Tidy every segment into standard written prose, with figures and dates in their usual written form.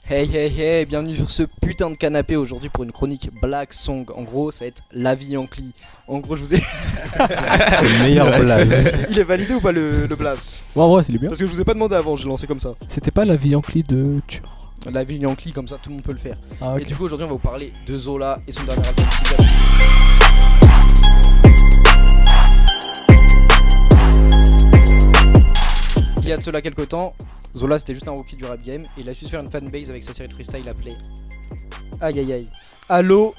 Hey hey hey, bienvenue sur ce putain de canapé aujourd'hui pour une chronique Black Song. En gros, ça va être La Vie Yankee. En gros, je vous ai. C'est le meilleur blaze. Il est validé ou pas le blaze? Ouais, en vrai, c'est bien. Parce que je vous ai pas demandé avant, je l'ai lancé comme ça. C'était pas La Vie Yankee de Tur. La Vie Yankee, comme ça, tout le monde peut le faire. Ah, ok. Et du coup, aujourd'hui, on va vous parler de Zola et son dernier album. Il y a de cela quelques temps, Zola c'était juste un rookie du rap game et il a su se faire une fanbase avec sa série de freestyle appelée Aïe aïe aïe Allo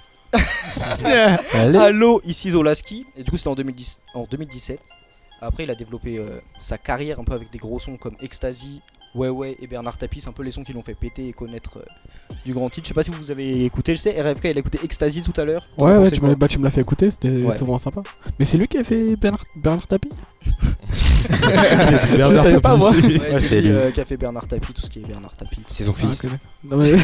Allo ici Zolaski. Et du coup c'était en 2017. Après il a développé sa carrière un peu avec des gros sons comme Ecstasy, Ouais Ouais et Bernard Tapie. C'est un peu les sons qui l'ont fait péter et connaître du grand titre. Je sais pas si vous avez écouté, je sais RFK il a écouté Ecstasy tout à l'heure. Ouais, tu me l'as fait écouter, c'était vraiment sympa. Mais c'est lui qui a fait Bernard Tapie. Bernard Tapie, Tapie. moi. Ouais, c'est lui qui a fait Bernard Tapie, tout ce qui est Bernard Tapie. C'est son fils. Non, mais...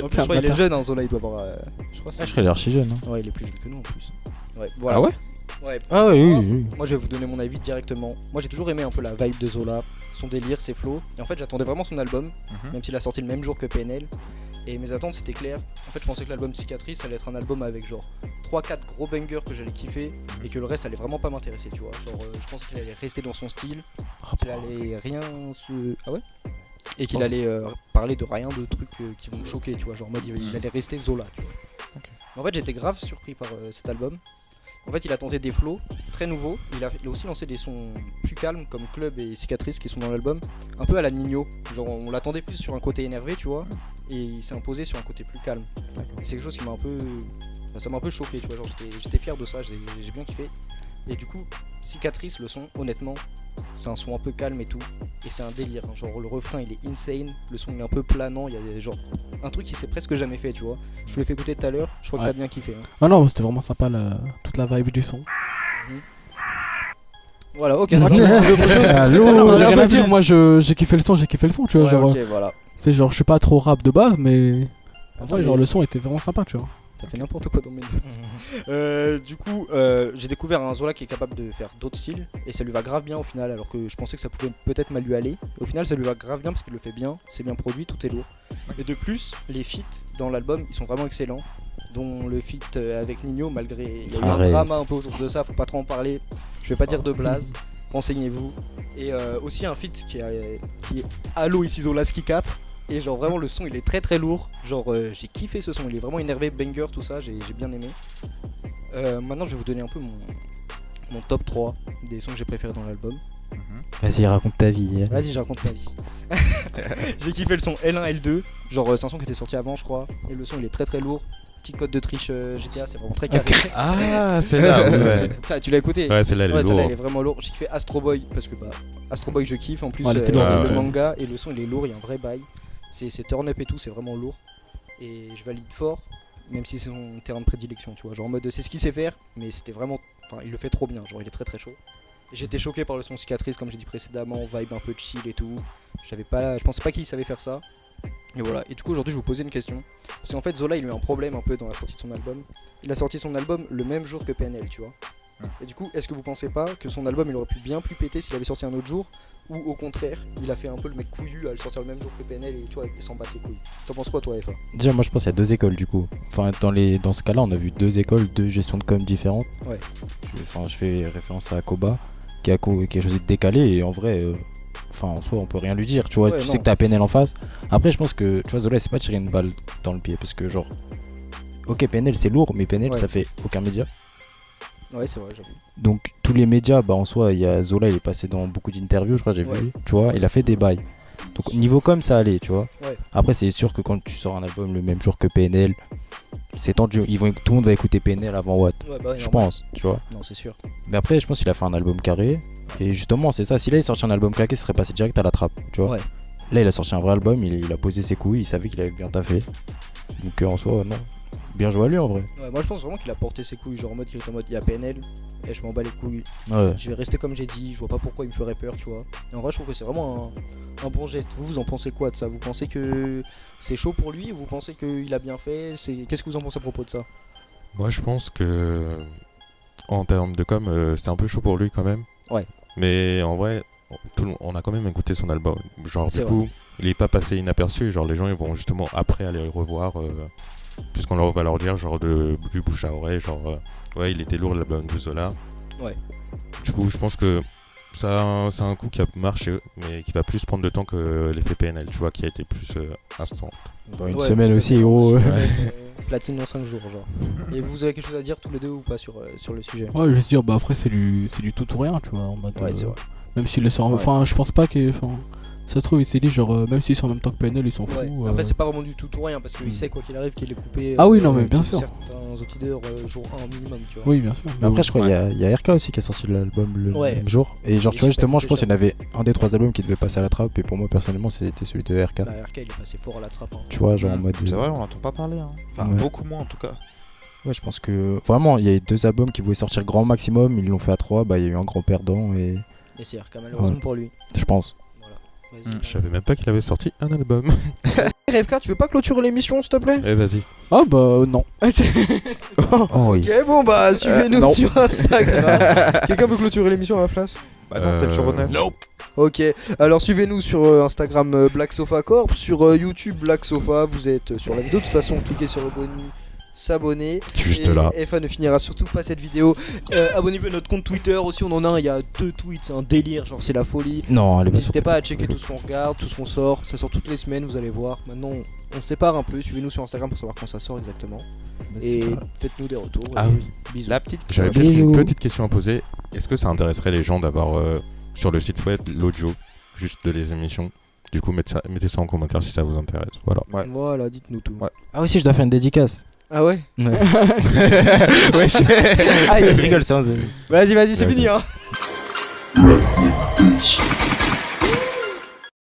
En plus je crois il est jeune hein, Zola il doit avoir je crois Je serais l'archi jeune. ouais il est plus jeune que nous en plus. Ouais, voilà. Ah ouais? Ouais. Ah oui. Moi je vais vous donner mon avis directement. Moi j'ai toujours aimé un peu la vibe de Zola, son délire, ses flows. Et en fait j'attendais vraiment son album, même s'il a sorti le même jour que PNL. Et mes attentes c'était clair. En fait je pensais que l'album Cicatrice ça allait être un album avec genre 3-4 gros bangers que j'allais kiffer. Et que le reste allait vraiment pas m'intéresser tu vois. Genre je pensais qu'il allait rester dans son style, qu'il allait rien se... Ah ouais? Et qu'il allait parler de rien de trucs qui vont me choquer tu vois. Genre en mode il allait rester Zola tu vois. Okay. En fait j'étais grave surpris par cet album. En fait il a tenté des flows très nouveaux, il a aussi lancé des sons plus calmes comme Club et Cicatrice qui sont dans l'album, un peu à la Nino, genre on l'attendait plus sur un côté énervé tu vois, et il s'est imposé sur un côté plus calme. Et c'est quelque chose qui m'a un peu... ça m'a un peu choqué tu vois, genre j'étais fier de ça, j'ai bien kiffé. Et du coup, Cicatrice, le son, honnêtement, c'est un son un peu calme et tout, et c'est un délire, hein. Genre le refrain il est insane, le son il est un peu planant, il y a genre un truc qui s'est presque jamais fait tu vois. Je vous l'ai fait écouter tout à l'heure, je crois que t'as bien kiffé hein. Ah non, c'était vraiment sympa toute la vibe du son. Voilà, ok. Allô, j'ai rien à dire, moi j'ai kiffé le son, tu vois, Ouais, genre, ok, voilà. c'est genre je suis pas trop rap de base, mais Attends, ouais, genre le son était vraiment sympa, tu vois. T'as fait n'importe quoi dans mes notes. Du coup, j'ai découvert un Zola qui est capable de faire d'autres styles et ça lui va grave bien au final, alors que je pensais que ça pouvait peut-être mal lui aller. Au final, ça lui va grave bien parce qu'il le fait bien, c'est bien produit, tout est lourd. Et de plus, les feats dans l'album ils sont vraiment excellents, dont le feat avec Nino, malgré il y a eu un drama un peu autour de ça, faut pas trop en parler. Je vais pas dire de blaze, renseignez-vous. Et aussi un feat qui est Allo ici Zolaski 4. Et genre vraiment le son il est très très lourd. Genre j'ai kiffé ce son, il est vraiment énervé, banger tout ça, j'ai bien aimé. Maintenant je vais vous donner un peu mon top 3 des sons que j'ai préférés dans l'album. Vas-y, raconte ta vie. Vas-y, je raconte ma vie. J'ai kiffé le son L1, L2. Genre c'est un son qui était sorti avant je crois. Et le son il est très très lourd. Petit code de triche GTA, c'est vraiment très carré. Ah, c'est là, ouais. Tu l'as écouté? Ouais, celle-là elle est lourde. Elle est vraiment lourde. J'ai kiffé Astro Boy parce que Astro Boy je kiffe. En plus le manga et le son il est lourd, il y a un vrai bail. C'est turn up et tout, c'est vraiment lourd. Et je valide fort, même si c'est son terrain de prédilection, tu vois. Genre en mode c'est ce qu'il sait faire, mais c'était vraiment... Enfin, il le fait trop bien, genre il est très très chaud. Et j'étais choqué par le son Cicatrice, comme j'ai dit précédemment, vibe un peu chill et tout. Je pensais pas qu'il savait faire ça. Et voilà, et du coup aujourd'hui je vais vous poser une question. Parce qu'en fait Zola il a eu un problème un peu dans la sortie de son album. Il a sorti son album le même jour que PNL, tu vois. Et du coup, est-ce que vous pensez pas que son album il aurait pu bien plus péter s'il avait sorti un autre jour? Ou au contraire, il a fait un peu le mec couillu à le sortir le même jour que PNL et tu vois, il s'en battre les couilles. T'en penses quoi toi FA? Déjà moi je pense qu'il y a deux écoles du coup. Enfin dans ce cas là on a vu deux écoles, deux gestions de com différentes. Ouais. Je fais référence à Koba qui a choisi de décaler et en vrai en soi on peut rien lui dire, tu vois, tu sais que t'as PNL en face. Après je pense que tu vois Zola c'est pas tirer une balle dans le pied parce que genre ok PNL c'est lourd mais PNL ça fait aucun média. Ouais c'est vrai j'avoue. Donc tous les médias en soi il y a Zola il est passé dans beaucoup d'interviews je crois j'ai vu, tu vois, il a fait des bails. Donc niveau com ça allait tu vois. Après c'est sûr que quand tu sors un album le même jour que PNL c'est tendu, tout le monde va écouter PNL avant Watt, je pense, tu vois. Non c'est sûr. Mais après je pense qu'il a fait un album carré. Et justement c'est ça, si là il sorti un album claqué ce serait passé direct à la trappe, tu vois. Là il a sorti un vrai album, il a posé ses couilles, il savait qu'il avait bien taffé. Donc en soi non, bien joué à lui en vrai. Moi je pense vraiment qu'il a porté ses couilles, genre en mode qu'il était en mode il y a PNL et je m'en bats les couilles. Je vais rester comme j'ai dit, je vois pas pourquoi il me ferait peur tu vois. Et en vrai je trouve que c'est vraiment un bon geste. Vous en pensez quoi de ça? Vous pensez que c'est chaud pour lui ou vous pensez qu'il a bien fait? Qu'est-ce que vous en pensez à propos de ça? Moi je pense que en termes de com, c'est un peu chaud pour lui quand même. Ouais. Mais en vrai, on a quand même écouté son album. Genre, C'est du coup, il est pas passé inaperçu. Genre, les gens ils vont justement après aller le revoir, puisqu'on va leur dire, genre, du bouche à oreille, genre, ouais, il était lourd l'album de Zola. Ouais. Du coup, je pense que c'est un coup qui a marché, mais qui va plus prendre de temps que l'effet PNL, tu vois, qui a été plus instant. Dans une semaine aussi, gros. Platine en 5 jours, genre. Et vous avez quelque chose à dire tous les deux ou pas sur le sujet? Ouais, je vais te dire, bah après, c'est du tout ou rien, tu vois. En mode, Ouais, c'est vrai. Même s'il le sort. Enfin, je pense pas que. Ça se trouve, il s'est dit, genre, même s'il sort en même temps que PNL, ils s'en foutent. Après, c'est pas vraiment du tout ou rien parce qu'il sait, quoi qu'il arrive, qu'il est coupé. Ah oui, non, mais bien sûr. Certains outils jour 1 minimum, tu vois. Oui, bien sûr. Mais après, je crois qu'il y a RK aussi qui a sorti l'album le même jour. Et genre, tu vois, justement, je pense qu'il y en avait un des 3 albums qui devait passer à la trappe. Et pour moi, personnellement, c'était celui de RK. Bah, RK, il est passé fort à la trappe. Tu vois, genre en mode. C'est vrai, on n'entend pas parler. Hein. Enfin, beaucoup moins en tout cas. Ouais, je pense que vraiment, il y a eu 2 albums qui voulaient sortir grand maximum. Ils l'ont fait à 3. Bah, il y a eu un grand perdant. Et c'est RK, malheureusement pour lui. Je pense. Je savais même pas qu'il avait sorti un album. RFK, tu veux pas clôturer l'émission, s'il te plaît? Eh, vas-y. Ah bah non. Ok, bon bah suivez-nous sur Instagram. Quelqu'un veut clôturer l'émission à ma place? Bah non, t'es le showrunner. Nope. Ok, alors suivez-nous sur Instagram Black Sofa Corp, sur YouTube Black Sofa, vous êtes sur la vidéo, de toute façon cliquez sur s'abonner. Juste là. FA ne finira surtout pas cette vidéo. Abonnez-vous à notre compte Twitter aussi, on en a un, il y a 2 tweets, c'est un délire, genre c'est la folie. Non, n'hésitez pas à checker tout ce qu'on regarde, tout ce qu'on sort, ça sort toutes les semaines, vous allez voir. Maintenant on sépare un peu, suivez-nous sur Instagram pour savoir quand ça sort exactement. Et faites-nous des retours. Ah oui, bisous. J'avais peut-être une petite question à poser. Est-ce que ça intéresserait les gens d'avoir sur le site web l'audio juste de les émissions? Du coup, mettez ça en commentaire si ça vous intéresse. Voilà. Voilà, dites-nous tout. Ah oui, si, je dois faire une dédicace. Ah ouais? Ouais. Ah, je rigole, c'est un... Vas-y, c'est fini hein.